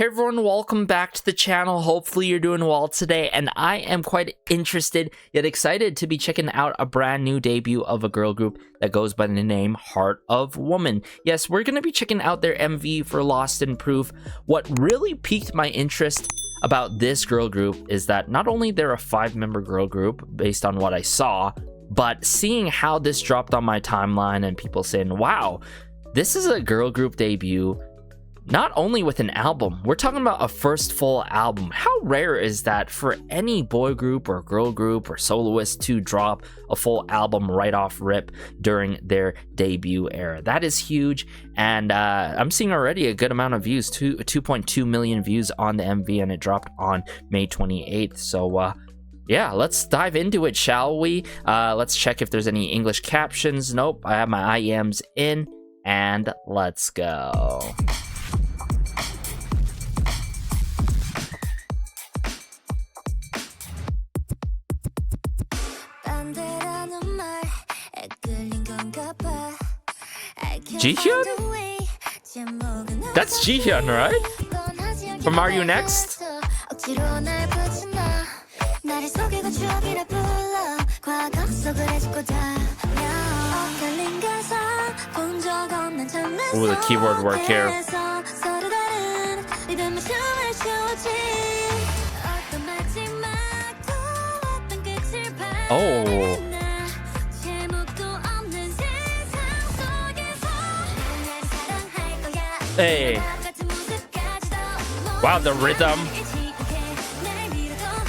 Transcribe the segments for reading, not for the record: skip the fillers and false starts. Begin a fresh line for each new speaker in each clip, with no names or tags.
Hey everyone, welcome back to the channel. Hopefully you're doing well today, and I am quite interested yet excited to be checking out a brand new debut of a girl group that goes by the name Hatroobuwoman. Yes, we're going to be checking out their MV for Lost in Proof. What really piqued my interest about this girl group is that not only they're a 5-member girl group based on what I saw, but seeing how this dropped on my timeline and people saying, wow, this is a girl group debut. Not only with an album, we're talking about a first full album. How rare is that for any boy group or girl group or soloist to drop a full album right off rip during their debut era? That is huge, and I'm seeing already a good amount of views, 2.2 million views on the MV, and it dropped on May 28th. So yeah, let's dive into it, shall we? Let's check if there's any English captions. Nope, I have my IEMs in, and let's go. Jihyun? That's Jihyun, right? From Are You Next? Ooh, the keyboard work here. Oh. Hey. Wow, the rhythm.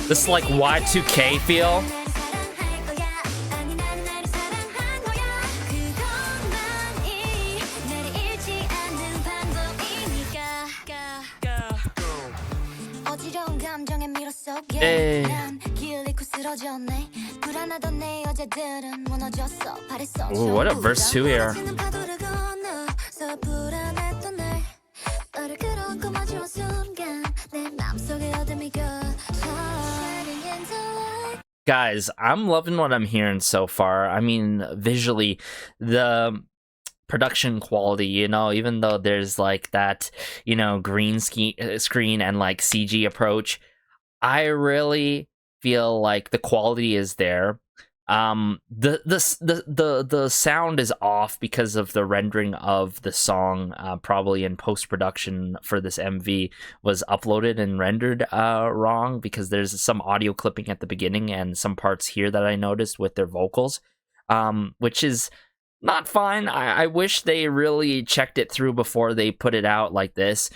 This like Y2K feel. Hey. Ooh, what a verse 2 here. Guys, I'm loving what I'm hearing so far. I mean, visually, the production quality, you know, even though there's like that, you know, green screen and like CG approach, I really feel like the quality is there. The sound is off because of the rendering of the song, probably in post-production for this MV was uploaded and rendered wrong, because there's some audio clipping at the beginning and some parts here that I noticed with their vocals, which is not fine. I wish they really checked it through before they put it out like this,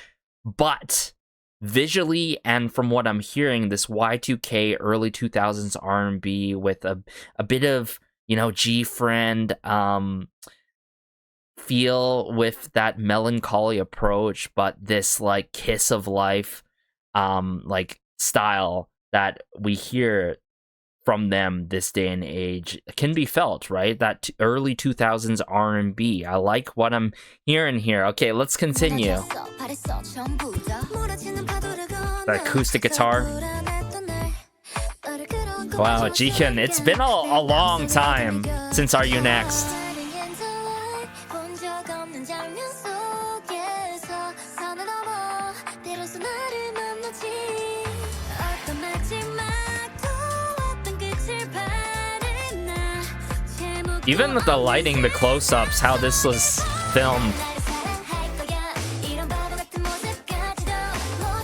but visually and from what I'm hearing, this Y2K early 2000s R&B with a bit of, you know, G-Friend feel with that melancholy approach, but this like kiss of life like style that we hear from them this day and age can be felt, right? That early 2000s R&B. I like what I'm hearing here. Okay, let's continue. The acoustic guitar. Wow, Jihyun, it's been a long time since Are You Next? Even with the lighting, the close-ups, how this was filmed.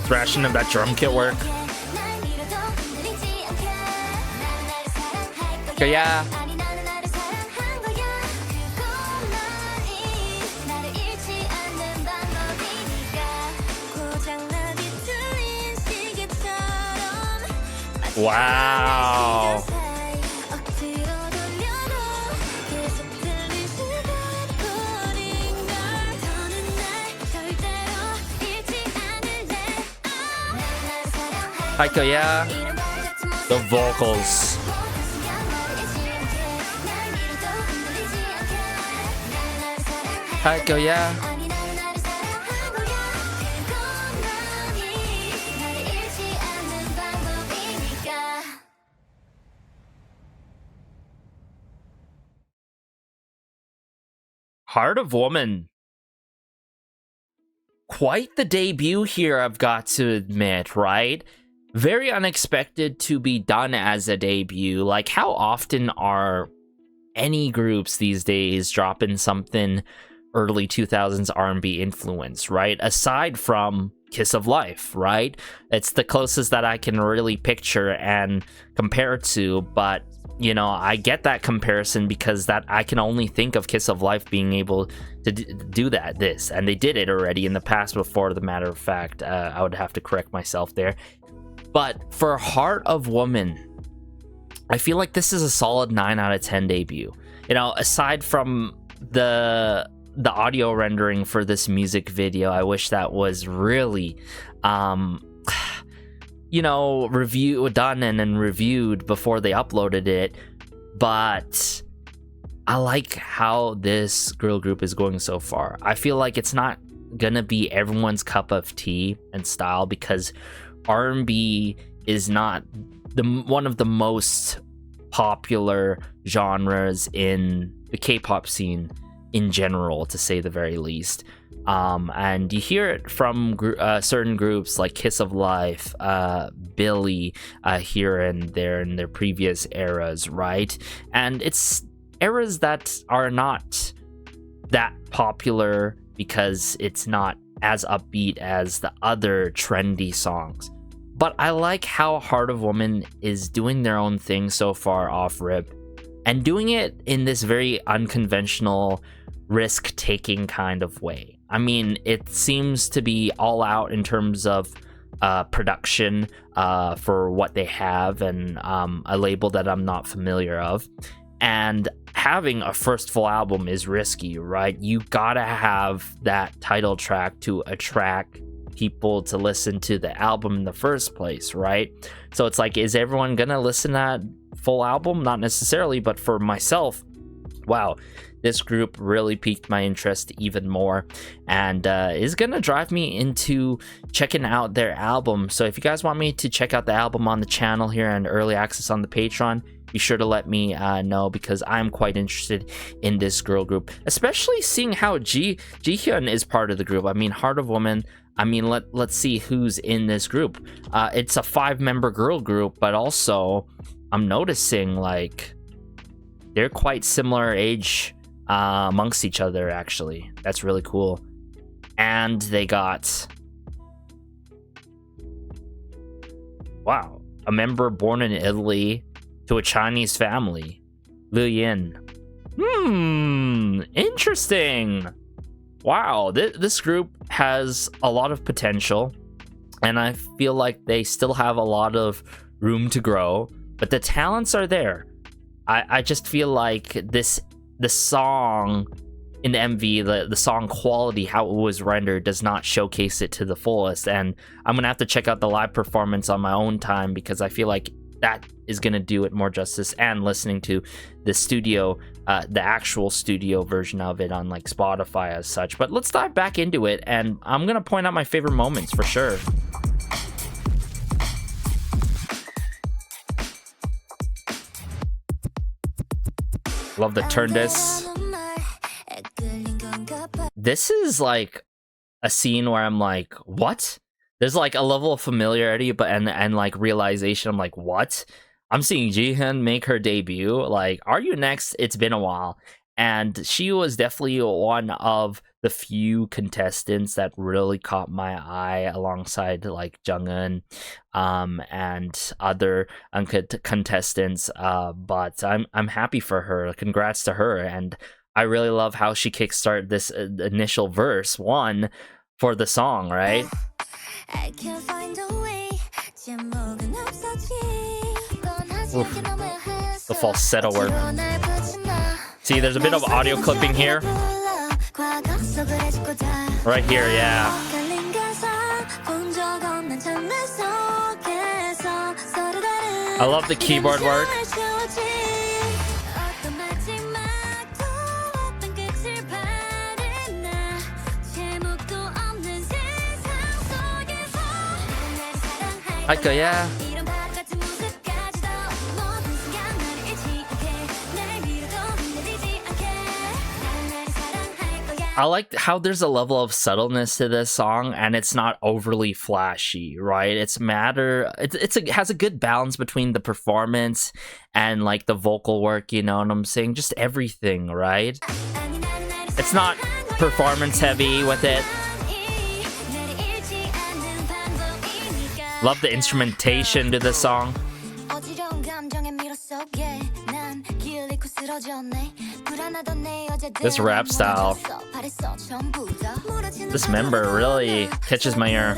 Thrashing of that drum kit work. Okay, yeah. Wow. AZKayla, the vocals. AZKayla. Hatroobuwoman. quite the debut here, I've got to admit, right? Very unexpected to be done as a debut. Like, how often are any groups these days dropping something early 2000s R&B influence, right? Aside from Kiss of Life, right? It's the closest that I can really picture and compare to, but you know, I get that comparison because that I can only think of Kiss of Life being able to do this, and they did it already in the past before. The matter of fact, I would have to correct myself there. But for Heart of Woman, I feel like this is a solid 9 out of 10 debut. You know, aside from the audio rendering for this music video, I wish that was really you know, done and then reviewed before they uploaded it. But I like how this girl group is going so far. I feel like it's not gonna be everyone's cup of tea and style, because R&B is not one of the most popular genres in the K-pop scene in general, to say the very least. And you hear it from certain groups like Kiss of Life, Billie, here and there in their previous eras, right? And it's eras that are not that popular because it's not as upbeat as the other trendy songs. But I like how Heart of Woman is doing their own thing so far off rip, and doing it in this very unconventional, risk-taking kind of way. I mean, it seems to be all out in terms of production for what they have, and a label that I'm not familiar of. And having a first full album is risky, right? You gotta have that title track to attract people to listen to the album in the first place, right? So it's like, is everyone gonna listen to that full album? Not necessarily, but for myself, wow, this group really piqued my interest even more, and is gonna drive me into checking out their album. So if you guys want me to check out the album on the channel here and early access on the Patreon, be sure to let me know, because I'm quite interested in this girl group, especially seeing how Jihyun is part of the group. I mean, Heart of Woman, I mean, let's see who's in this group. It's a 5-member girl group, but also I'm noticing like they're quite similar age amongst each other, actually. That's really cool. And they got, wow, a member born in Italy to a Chinese family, Liu Yin. Interesting. Wow, this group has a lot of potential, and I feel like they still have a lot of room to grow, but the talents are there. I just feel like the song in the MV, the song quality, how it was rendered, does not showcase it to the fullest, and I'm gonna have to check out the live performance on my own time, because I feel like that is gonna do it more justice, and listening to the studio, the actual studio version of it on like Spotify as such. But let's dive back into it, and I'm gonna point out my favorite moments for sure. Love the turn disc. This is like a scene where I'm like, what? There's like a level of familiarity, but and like realization. I'm like, what? I'm seeing Jihyun make her debut. Like, Are You Next? It's been a while, and she was definitely one of the few contestants that really caught my eye, alongside like Jungin, and other contestants. But I'm happy for her. Congrats to her, and I really love how she kickstarted this initial verse one for the song, right?
I can't find a way.
Oof. The falsetto work. See, there's a bit of audio clipping here. Right here, yeah. I love the keyboard work. AZKayla. I like how there's a level of subtleness to this song, and it's not overly flashy, right? It has a good balance between the performance and like the vocal work, you know what I'm saying? Just everything, right? It's not performance heavy with it. Love the instrumentation to this song. This rap style. This member really catches my ear.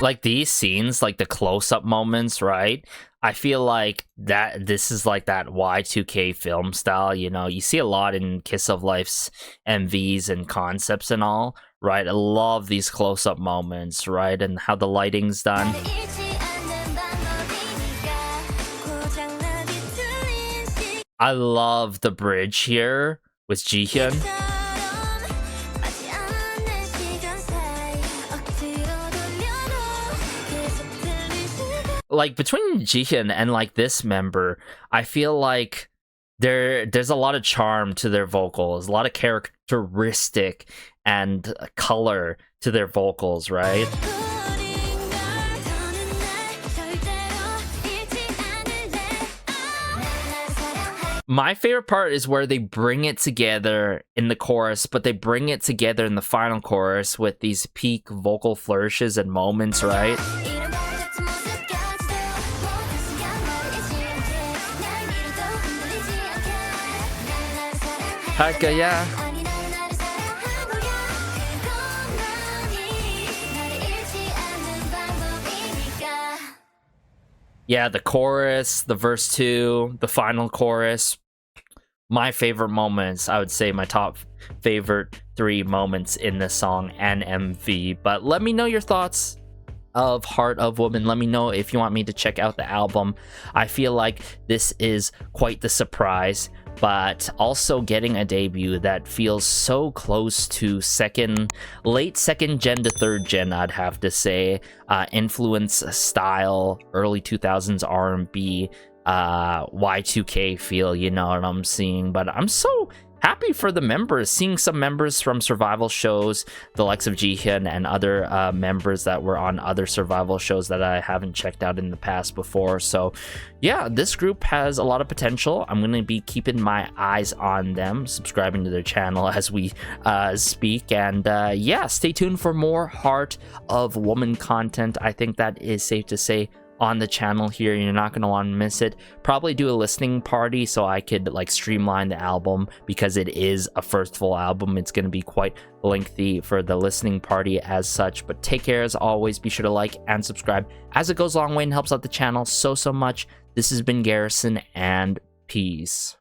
Like these scenes, like the close-up moments, right? I feel like that this is like that Y2K film style, you know? You see a lot in Kiss of Life's MVs and concepts and all, right? I love these close-up moments, right? And how the lighting's done. I love the bridge here with Jihyun. Like between Jihyun and like this member, I feel like there's a lot of charm to their vocals, a lot of characteristic and color to their vocals, right? My favorite part is where they bring it together in the chorus, but they bring it together in the final chorus with these peak vocal flourishes and moments, right? Yeah. Yeah, the chorus, the verse 2, the final chorus. My favorite moments, I would say my top favorite 3 moments in this song and MV. But let me know your thoughts of Heart of Woman. Let me know if you want me to check out the album. I feel like this is quite the surprise, but also getting a debut that feels so close to late second gen to third gen, I'd have to say. Influence, style, early 2000s R&B, Y2K feel, you know what I'm seeing. But I'm so happy for the members, seeing some members from survival shows, the likes of Jihyun and other members that were on other survival shows that I haven't checked out in the past before. So yeah, this group has a lot of potential. I'm going to be keeping my eyes on them, subscribing to their channel as we speak. And yeah, stay tuned for more Heart of Woman content. I think that is safe to say on the channel here. You're not going to want to miss it. Probably do a listening party so I could like streamline the album, because it is a first full album. It's going to be quite lengthy for the listening party as such. But take care as always. Be sure to like and subscribe, as it goes a long way and helps out the channel so much. This has been Garrison, and peace.